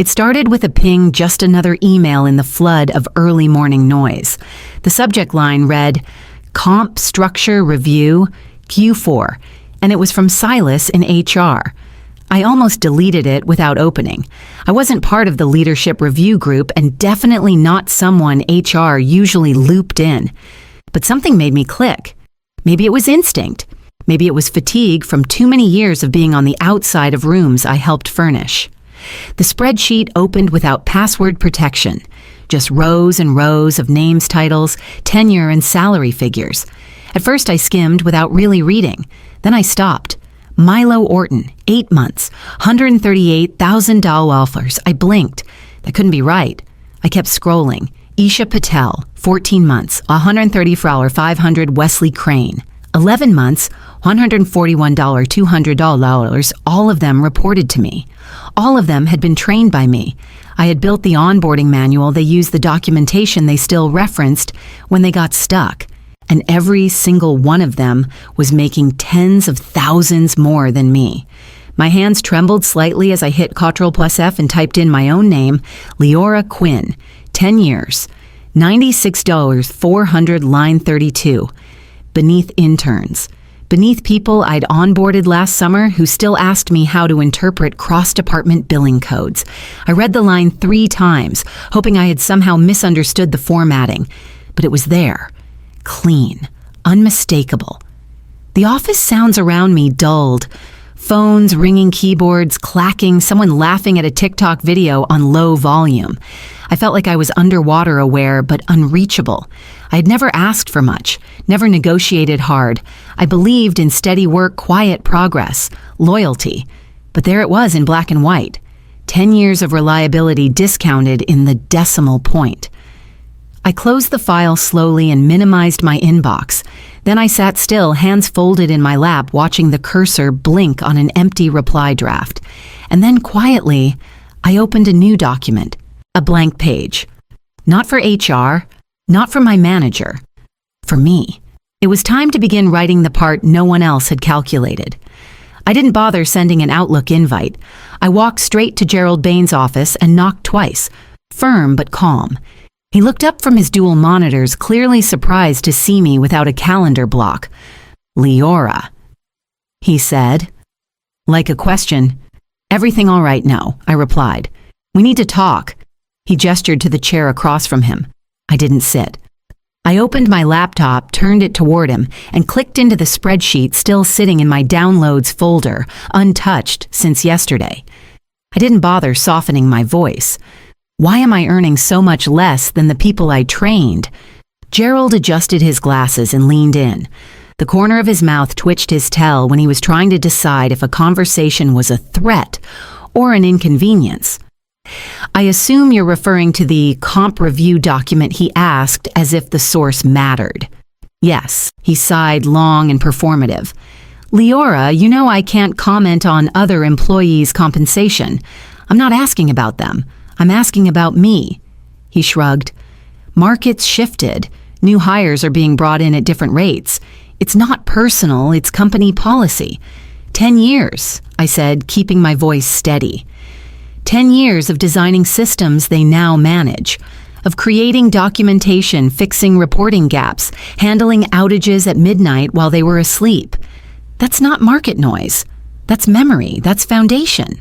It started with a ping, just another email in the flood of early morning noise. The subject line read, Comp Structure Review, Q4, and it was from Silas in HR. I almost deleted it without opening. I wasn't part of the leadership review group and definitely not someone HR usually looped in. But something made me click. Maybe it was instinct. Maybe it was fatigue from too many years of being on the outside of rooms I helped furnish. The spreadsheet opened without password protection, just rows and rows of names, titles, tenure, and salary figures. At first I skimmed without really reading. Then I stopped. Milo Orton, 8 months, $138,000. I blinked. That couldn't be right. I kept scrolling. Isha Patel, 14 months, $134,500. Wesley Crane, 11 months, $141,200. All of them reported to me. All of them had been trained by me. I had built the onboarding manual. They used the documentation they still referenced when they got stuck. And every single one of them was making tens of thousands more than me. My hands trembled slightly as I hit Ctrl+F and typed in my own name, Leora Quinn, 10 years, $96,400, line 32. Beneath interns. Beneath people I'd onboarded last summer who still asked me how to interpret cross-department billing codes. I read the line 3 times, hoping I had somehow misunderstood the formatting. But it was there. Clean. Unmistakable. The office sounds around me dulled. Phones, ringing keyboards, clacking, someone laughing at a TikTok video on low volume. I felt like I was underwater aware, but unreachable. I had never asked for much, never negotiated hard. I believed in steady work, quiet progress, loyalty. But there it was in black and white. 10 years of reliability discounted in the decimal point. I closed the file slowly and minimized my inbox. Then I sat still, hands folded in my lap, watching the cursor blink on an empty reply draft. And then quietly, I opened a new document, a blank page. Not for HR, not for my manager, for me. It was time to begin writing the part no one else had calculated. I didn't bother sending an Outlook invite. I walked straight to Gerald Bain's office and knocked twice, firm but calm. He looked up from his dual monitors, clearly surprised to see me without a calendar block. Leora, he said. Like a question. Everything all right now, I replied. We need to talk. He gestured to the chair across from him. I didn't sit. I opened my laptop, turned it toward him, and clicked into the spreadsheet still sitting in my downloads folder, untouched since yesterday. I didn't bother softening my voice. Why am I earning so much less than the people I trained? Gerald adjusted his glasses and leaned in. The corner of his mouth twitched his tail when he was trying to decide if a conversation was a threat or an inconvenience. I assume you're referring to the comp review document, he asked, as if the source mattered. Yes, he sighed, long and performative. Leora, you know I can't comment on other employees' compensation. I'm not asking about them. I'm asking about me. He shrugged. Markets shifted. New hires are being brought in at different rates. It's not personal, it's company policy. 10 years, I said, keeping my voice steady. 10 years of designing systems they now manage, of creating documentation, fixing reporting gaps, handling outages at midnight while they were asleep. That's not market noise. That's memory. That's foundation.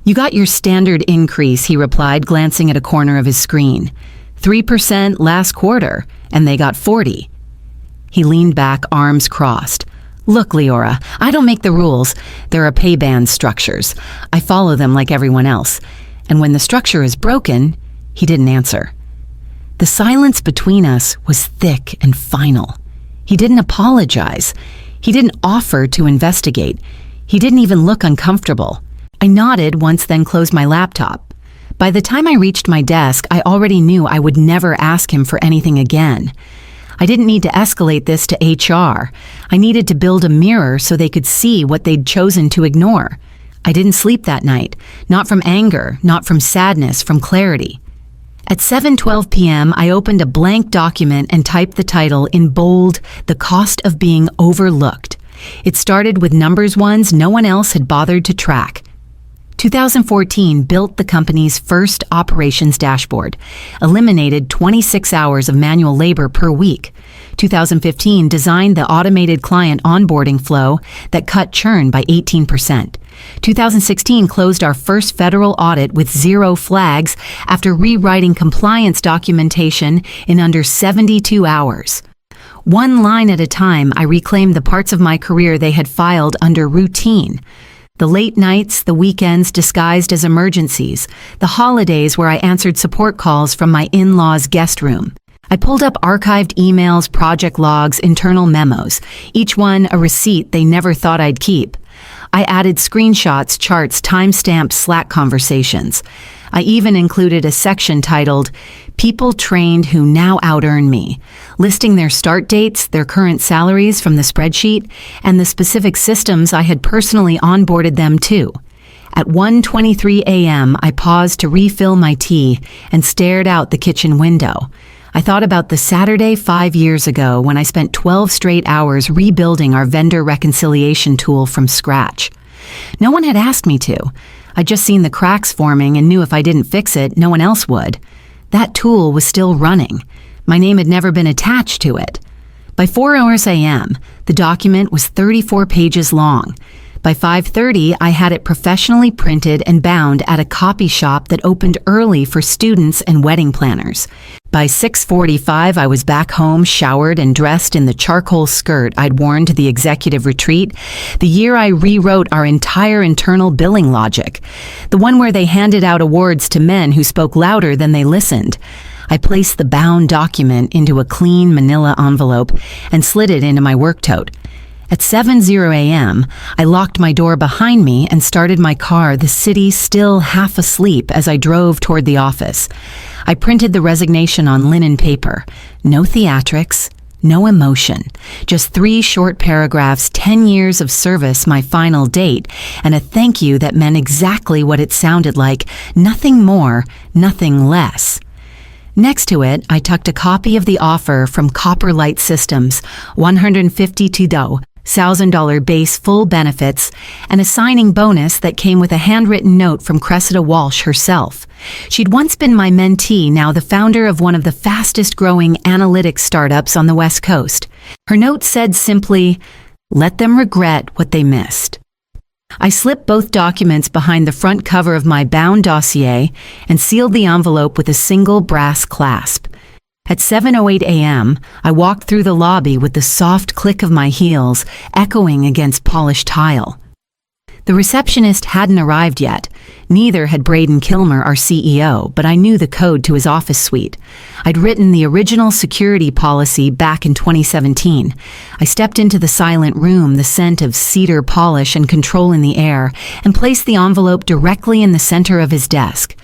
You got your standard increase, he replied, glancing at a corner of his screen. 3% last quarter, and they got 40. He leaned back, arms crossed. Look, Leora, I don't make the rules. There are pay band structures. I follow them like everyone else. And when the structure is broken, he didn't answer. The silence between us was thick and final. He didn't apologize. He didn't offer to investigate. He didn't even look uncomfortable. I nodded once, then closed my laptop. By the time I reached my desk, I already knew I would never ask him for anything again. I didn't need to escalate this to HR. I needed to build a mirror so they could see what they'd chosen to ignore. I didn't sleep that night, not from anger, not from sadness, from clarity. At 7:12 p.m., I opened a blank document and typed the title in bold, The Cost of Being Overlooked. It started with numbers ones no one else had bothered to track. 2014 built the company's first operations dashboard, eliminated 26 hours of manual labor per week. 2015 designed the automated client onboarding flow that cut churn by 18%. 2016 closed our first federal audit with 0 flags after rewriting compliance documentation in under 72 hours. One line at a time, I reclaimed the parts of my career they had filed under routine. The late nights, the weekends disguised as emergencies, the holidays where I answered support calls from my in-laws' guest room. I pulled up archived emails, project logs, internal memos, each one a receipt they never thought I'd keep. I added screenshots, charts, timestamped Slack conversations. I even included a section titled, People Trained Who Now Out-Earn Me, listing their start dates, their current salaries from the spreadsheet, and the specific systems I had personally onboarded them to. At 1:23 a.m., I paused to refill my tea and stared out the kitchen window. I thought about the Saturday 5 years ago when I spent 12 straight hours rebuilding our vendor reconciliation tool from scratch. No one had asked me to. I'd just seen the cracks forming and knew if I didn't fix it, no one else would. That tool was still running. My name had never been attached to it. By 4 hours a.m., the document was 34 pages long. By 5:30, I had it professionally printed and bound at a copy shop that opened early for students and wedding planners. By 6:45, I was back home, showered and dressed in the charcoal skirt I'd worn to the executive retreat, the year I rewrote our entire internal billing logic, the one where they handed out awards to men who spoke louder than they listened. I placed the bound document into a clean manila envelope and slid it into my work tote. At 7:00 a.m., I locked my door behind me and started my car, the city still half asleep as I drove toward the office. I printed the resignation on linen paper. No theatrics, no emotion. Just 3 short paragraphs, 10 years of service, my final date, and a thank you that meant exactly what it sounded like, nothing more, nothing less. Next to it, I tucked a copy of the offer from Copper Light Systems, $152,000 base full benefits, and a signing bonus that came with a handwritten note from Cressida Walsh herself. She'd once been my mentee, now the founder of one of the fastest growing analytics startups on the West Coast. Her note said simply, "Let them regret what they missed." I slipped both documents behind the front cover of my bound dossier and sealed the envelope with a single brass clasp. At 7:08 a.m., I walked through the lobby with the soft click of my heels echoing against polished tile. The receptionist hadn't arrived yet. Neither had Braden Kilmer, our CEO, but I knew the code to his office suite. I'd written the original security policy back in 2017. I stepped into the silent room, the scent of cedar polish and control in the air, and placed the envelope directly in the center of his desk.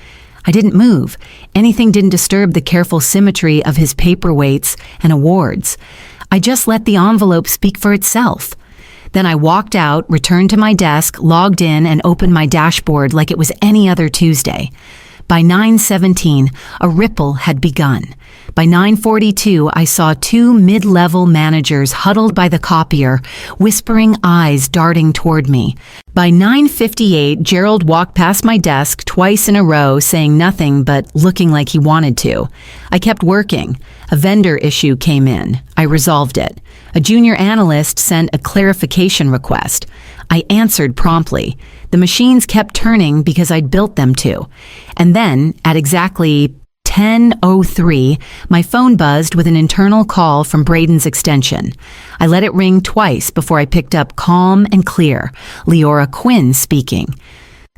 I didn't move. Anything didn't disturb the careful symmetry of his paperweights and awards. I just let the envelope speak for itself. Then I walked out, returned to my desk, logged in, and opened my dashboard like it was any other Tuesday. By 9:17, a ripple had begun. By 9:42, I saw 2 mid-level managers huddled by the copier, whispering eyes darting toward me. By 9:58, Gerald walked past my desk twice in a row, saying nothing but looking like he wanted to. I kept working. A vendor issue came in. I resolved it. A junior analyst sent a clarification request. I answered promptly. The machines kept turning because I'd built them to. And then, at exactly 10:03, my phone buzzed with an internal call from Braden's extension. I let it ring twice before I picked up, calm and clear. Leora Quinn speaking.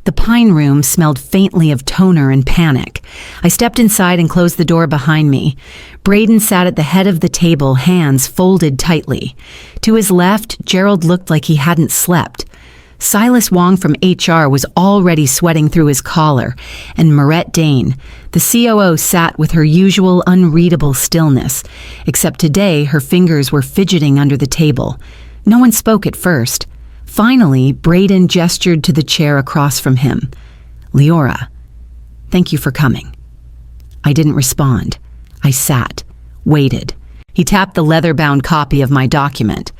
The pine room smelled faintly of toner and panic. I stepped inside and closed the door behind me. Braden sat at the head of the table, hands folded tightly. To his left, Gerald looked like he hadn't slept. Silas Wong from HR was already sweating through his collar, and Marette Dane, the COO, sat with her usual unreadable stillness, except today her fingers were fidgeting under the table. No one spoke at first. Finally, Braden gestured to the chair across from him. "Leora, thank you for coming." I didn't respond. I sat, waited. He tapped the leather-bound copy of my document.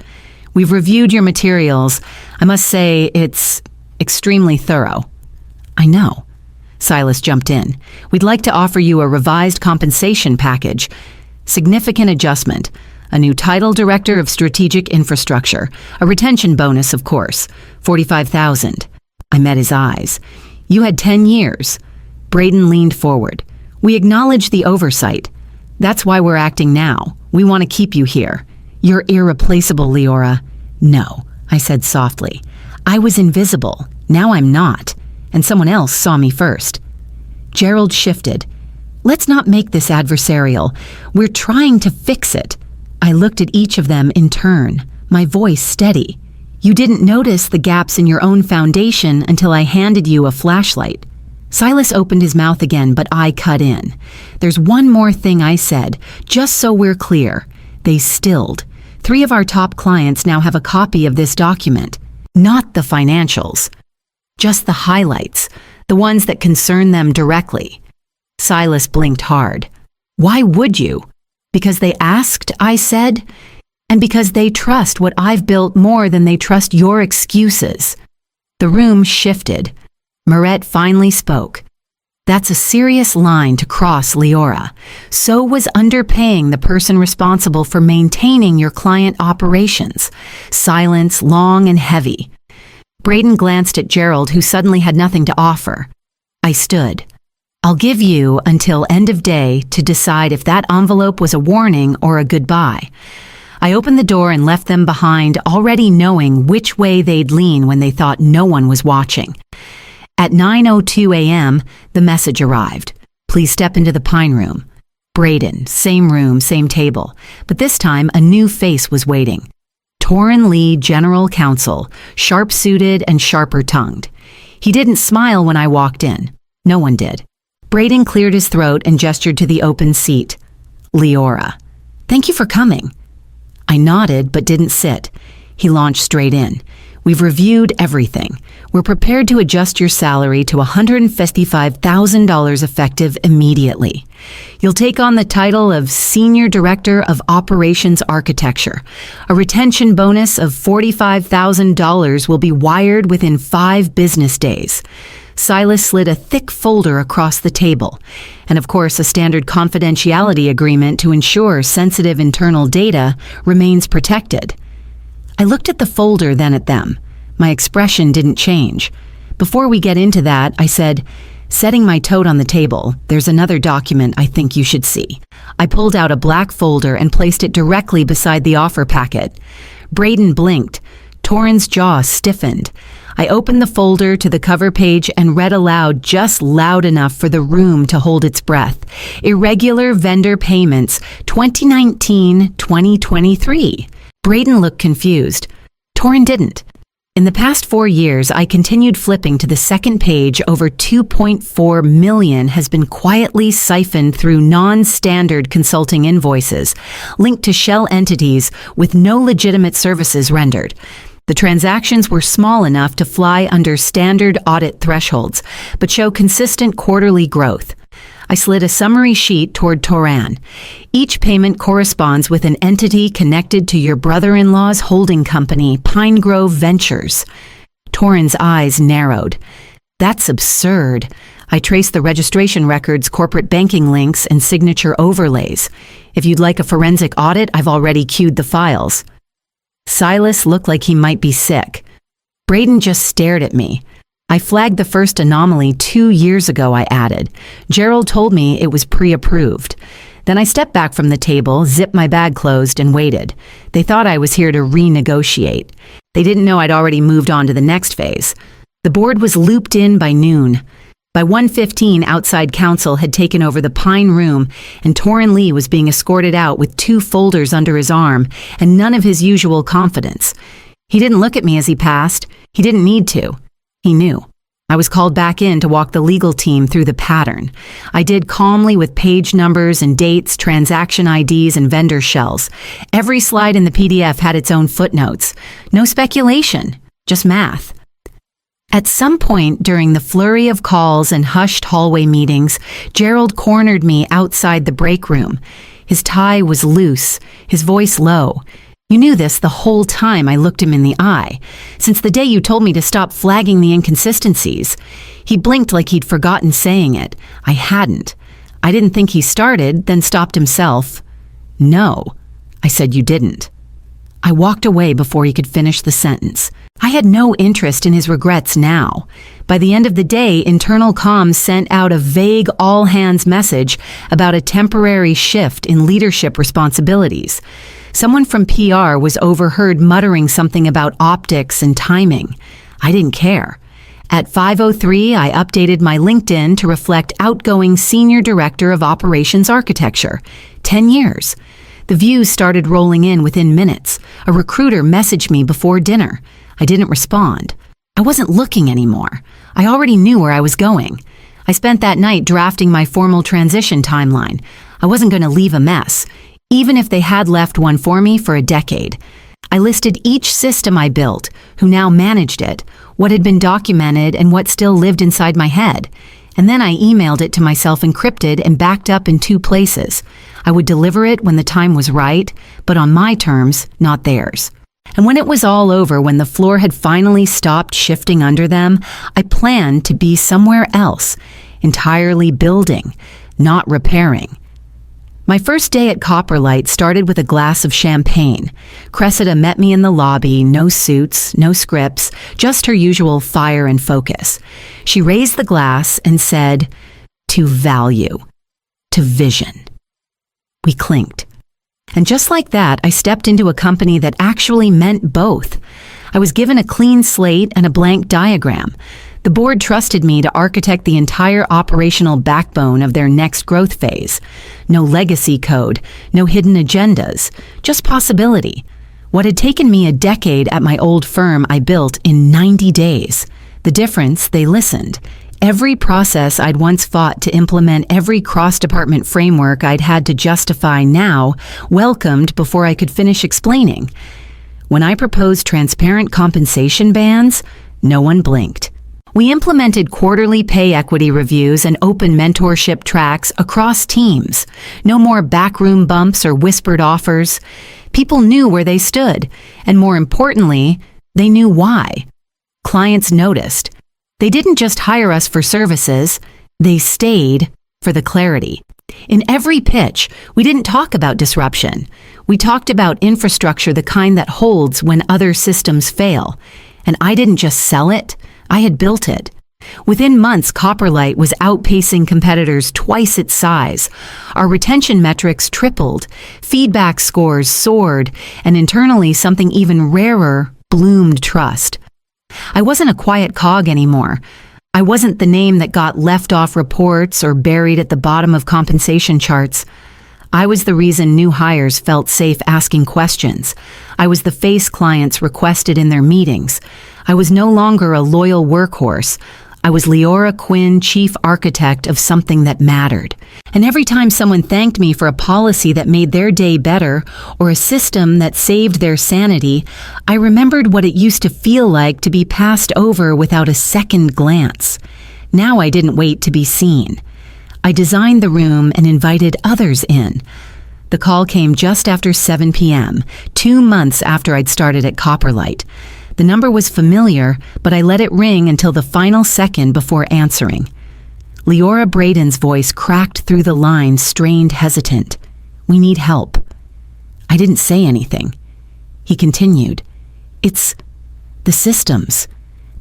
"We've reviewed your materials. I must say it's extremely thorough." I know. Silas jumped in. We'd like to offer you a revised compensation package. Significant adjustment. A new title, Director of Strategic Infrastructure. A retention bonus, of course. $45,000. I met his eyes. You had 10 years. Braden leaned forward. We acknowledge the oversight. That's why we're acting now. We want to keep you here. You're irreplaceable, Leora. No, I said softly. I was invisible. Now I'm not. And someone else saw me first. Gerald shifted. Let's not make this adversarial. We're trying to fix it. I looked at each of them in turn, my voice steady. You didn't notice the gaps in your own foundation until I handed you a flashlight. Silas opened his mouth again, but I cut in. There's one more thing I said, just so we're clear. They stilled. 3 of our top clients now have a copy of this document. Not the financials. Just the highlights, the ones that concern them directly. Silas blinked hard. Why would you? Because they asked, I said, and because they trust what I've built more than they trust your excuses. The room shifted. Moret finally spoke. That's a serious line to cross, Leora. So was underpaying the person responsible for maintaining your client operations. Silence long and heavy. Braden glanced at Gerald, who suddenly had nothing to offer. I stood. I'll give you until end of day to decide if that envelope was a warning or a goodbye. I opened the door and left them behind, already knowing which way they'd lean when they thought no one was watching. At 9:02 a.m., the message arrived. Please step into the Pine Room. Braden, same room, same table. But this time, a new face was waiting. Torrin Lee, General Counsel, sharp-suited and sharper-tongued. He didn't smile when I walked in. No one did. Braden cleared his throat and gestured to the open seat. Leora. Thank you for coming. I nodded but didn't sit. He launched straight in. We've reviewed everything. We're prepared to adjust your salary to $155,000 effective immediately. You'll take on the title of Senior Director of Operations Architecture. A retention bonus of $45,000 will be wired within 5 business days. Silas slid a thick folder across the table, and of course a standard confidentiality agreement to ensure sensitive internal data remains protected. I looked at the folder, then at them. My expression didn't change. Before we get into that, I said, setting my toad on the table, there's another document I think you should see. I pulled out a black folder and placed it directly beside the offer packet. Braden blinked. Torrin's jaw stiffened. I opened the folder to the cover page and read aloud, just loud enough for the room to hold its breath. Irregular vendor payments, 2019-2023. Braden looked confused. Torrin didn't. In the past 4 years, I continued flipping to the second page. Over $2.4 million has been quietly siphoned through non-standard consulting invoices, linked to shell entities with no legitimate services rendered. The transactions were small enough to fly under standard audit thresholds, but show consistent quarterly growth. I slid a summary sheet toward Toran. Each payment corresponds with an entity connected to your brother-in-law's holding company, Pine Grove Ventures. Toran's eyes narrowed. That's absurd. I traced the registration records, corporate banking links, and signature overlays. If you'd like a forensic audit, I've already queued the files. Silas looked like he might be sick. Braden just stared at me. I flagged the first anomaly 2 years ago, I added. Gerald told me it was pre-approved. Then I stepped back from the table, zipped my bag closed, and waited. They thought I was here to renegotiate. They didn't know I'd already moved on to the next phase. The board was looped in by noon. By 1:15, outside counsel had taken over the Pine Room, and Torrin Lee was being escorted out with 2 folders under his arm and none of his usual confidence. He didn't look at me as he passed. He didn't need to. He knew. I was called back in to walk the legal team through the pattern. I did calmly with page numbers and dates, transaction IDs, and vendor shells. Every slide in the PDF had its own footnotes. No speculation, just math. At some point during the flurry of calls and hushed hallway meetings, Gerald cornered me outside the break room. His tie was loose, his voice low. You knew this the whole time I looked him in the eye, since the day you told me to stop flagging the inconsistencies. He blinked like he'd forgotten saying it. I hadn't. I didn't think he started, then stopped himself. No, I said you didn't. I walked away before he could finish the sentence. I had no interest in his regrets now. By the end of the day, internal comms sent out a vague all-hands message about a temporary shift in leadership responsibilities. Someone from PR was overheard muttering something about optics and timing. I didn't care. At 5:03, I updated my LinkedIn to reflect outgoing Senior Director of Operations Architecture. 10 years. The views started rolling in within minutes. A recruiter messaged me before dinner. I didn't respond. I wasn't looking anymore. I already knew where I was going. I spent that night drafting my formal transition timeline. I wasn't going to leave a mess, even if they had left one for me for a decade. I listed each system I built, who now managed it, what had been documented, and what still lived inside my head. And then I emailed it to myself encrypted and backed up in 2 places. I would deliver it when the time was right, but on my terms, not theirs. And when it was all over, when the floor had finally stopped shifting under them, I planned to be somewhere else, entirely building, not repairing. My first day at Copperlight started with a glass of champagne. Cressida met me in the lobby, no suits, no scripts, just her usual fire and focus. She raised the glass and said, "To value, to vision." We clinked. And just like that, I stepped into a company that actually meant both. I was given a clean slate and a blank diagram. The board trusted me to architect the entire operational backbone of their next growth phase. No legacy code, no hidden agendas, just possibility. What had taken me a decade at my old firm, I built in 90 days. The difference, they listened. Every process I'd once fought to implement, every cross-department framework I'd had to justify now, welcomed before I could finish explaining. When I proposed transparent compensation bands, no one blinked. We implemented quarterly pay equity reviews and open mentorship tracks across teams. No more backroom bumps or whispered offers. People knew where they stood, and more importantly, they knew why. Clients noticed. They didn't just hire us for services, they stayed for the clarity. In every pitch, we didn't talk about disruption. We talked about infrastructure, the kind that holds when other systems fail. And I didn't just sell it, I had built it. Within months, Copperlight was outpacing competitors twice its size. Our retention metrics tripled, feedback scores soared, and internally something even rarer bloomed trust. I wasn't a quiet cog anymore. I wasn't the name that got left off reports or buried at the bottom of compensation charts. I was the reason new hires felt safe asking questions. I was the face clients requested in their meetings. I was no longer a loyal workhorse. I was Leora Quinn, chief architect of something that mattered. And every time someone thanked me for a policy that made their day better or a system that saved their sanity, I remembered what it used to feel like to be passed over without a second glance. Now I didn't wait to be seen. I designed the room and invited others in. The call came just after 7 p.m., 2 months after I'd started at Copperlight. The number was familiar, but I let it ring until the final second before answering. Leora Braden's voice cracked through the line, strained, hesitant. "We need help." I didn't say anything. He continued. "It's the systems,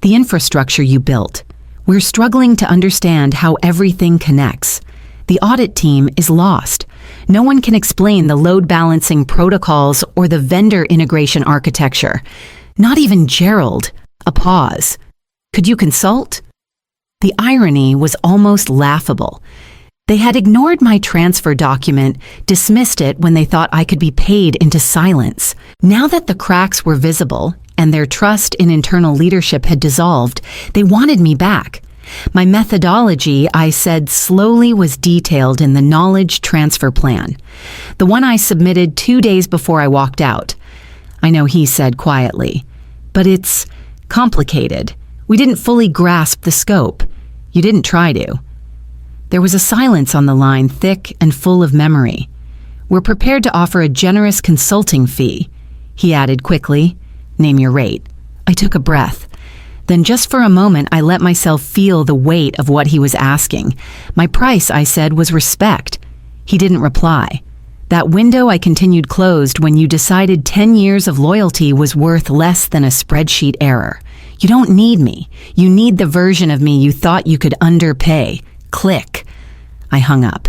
the infrastructure you built. We're struggling to understand how everything connects. The audit team is lost. No one can explain the load balancing protocols or the vendor integration architecture. Not even Gerald." A pause. "Could you consult?" The irony was almost laughable. They had ignored my transfer document, dismissed it when they thought I could be paid into silence. Now that the cracks were visible and their trust in internal leadership had dissolved, they wanted me back. My methodology, I said slowly, was detailed in the knowledge transfer plan, the one I submitted 2 days before I walked out. "I know," he said quietly, "but it's complicated. We didn't fully grasp the scope. You didn't try to." There was a silence on the line, thick and full of memory. "We're prepared to offer a generous consulting fee." he added quickly. Name your rate. I took a breath. Then just for a moment, I let myself feel the weight of what he was asking. My price, I said, was respect. He didn't reply. That window I continued closed when you decided 10 years of loyalty was worth less than a spreadsheet error. You don't need me. You need the version of me you thought you could underpay. Click. I hung up.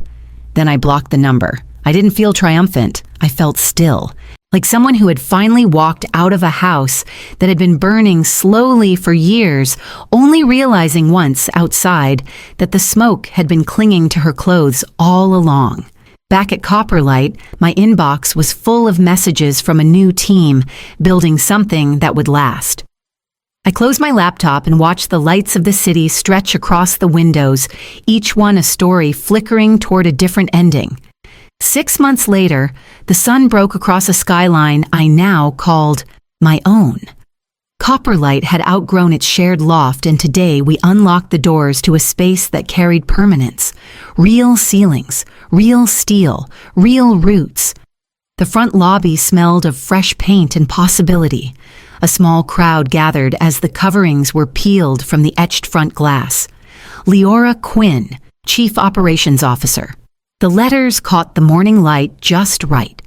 Then I blocked the number. I didn't feel triumphant. I felt still, like someone who had finally walked out of a house that had been burning slowly for years, only realizing once outside that the smoke had been clinging to her clothes all along. Back at Copperlight, my inbox was full of messages from a new team building something that would last. I closed my laptop and watched the lights of the city stretch across the windows, each one a story flickering toward a different ending. 6 months later, the sun broke across a skyline I now called my own. Copperlight had outgrown its shared loft, and today we unlocked the doors to a space that carried permanence. Real ceilings, real steel, real roots. The front lobby smelled of fresh paint and possibility. A small crowd gathered as the coverings were peeled from the etched front glass. Leora Quinn, Chief Operations Officer. The letters caught the morning light just right.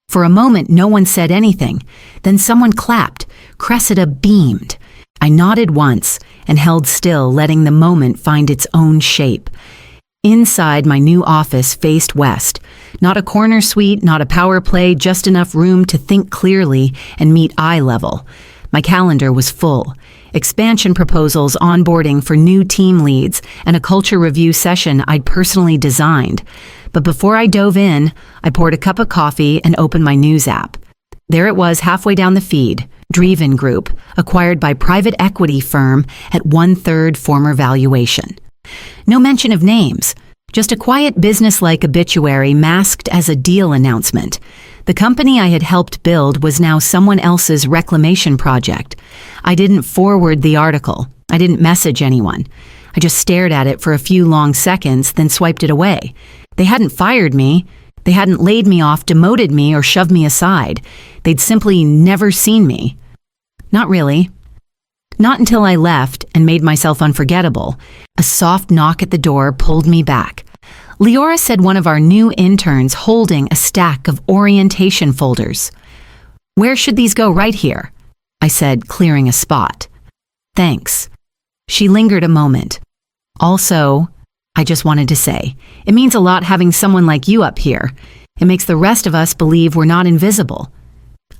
For a moment, no one said anything. Then someone clapped. Cressida beamed. I nodded once and held still, letting the moment find its own shape. Inside, my new office faced west. Not a corner suite, not a power play, just enough room to think clearly and meet eye level. My calendar was full. Expansion proposals, onboarding for new team leads, and a culture review session I'd personally designed. But before I dove in, I poured a cup of coffee and opened my news app. There it was halfway down the feed. Dreven Group, acquired by private equity firm at 1/3 former valuation. No mention of names, just a quiet business-like obituary masked as a deal announcement. The company I had helped build was now someone else's reclamation project. I didn't forward the article. I didn't message anyone. I just stared at it for a few long seconds, then swiped it away. They hadn't fired me. They hadn't laid me off, demoted me, or shoved me aside. They'd simply never seen me. Not really. Not until I left and made myself unforgettable. A soft knock at the door pulled me back. Leora said one of our new interns holding a stack of orientation folders. Where should these go? Right here, I said, clearing a spot. Thanks. She lingered a moment. Also, I just wanted to say, it means a lot having someone like you up here. It makes the rest of us believe we're not invisible.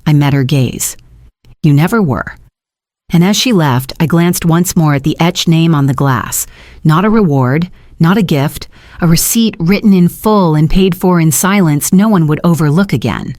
I met her gaze. You never were. And as she left, I glanced once more at the etched name on the glass. Not a reward, not a gift, a receipt written in full and paid for in silence no one would overlook again.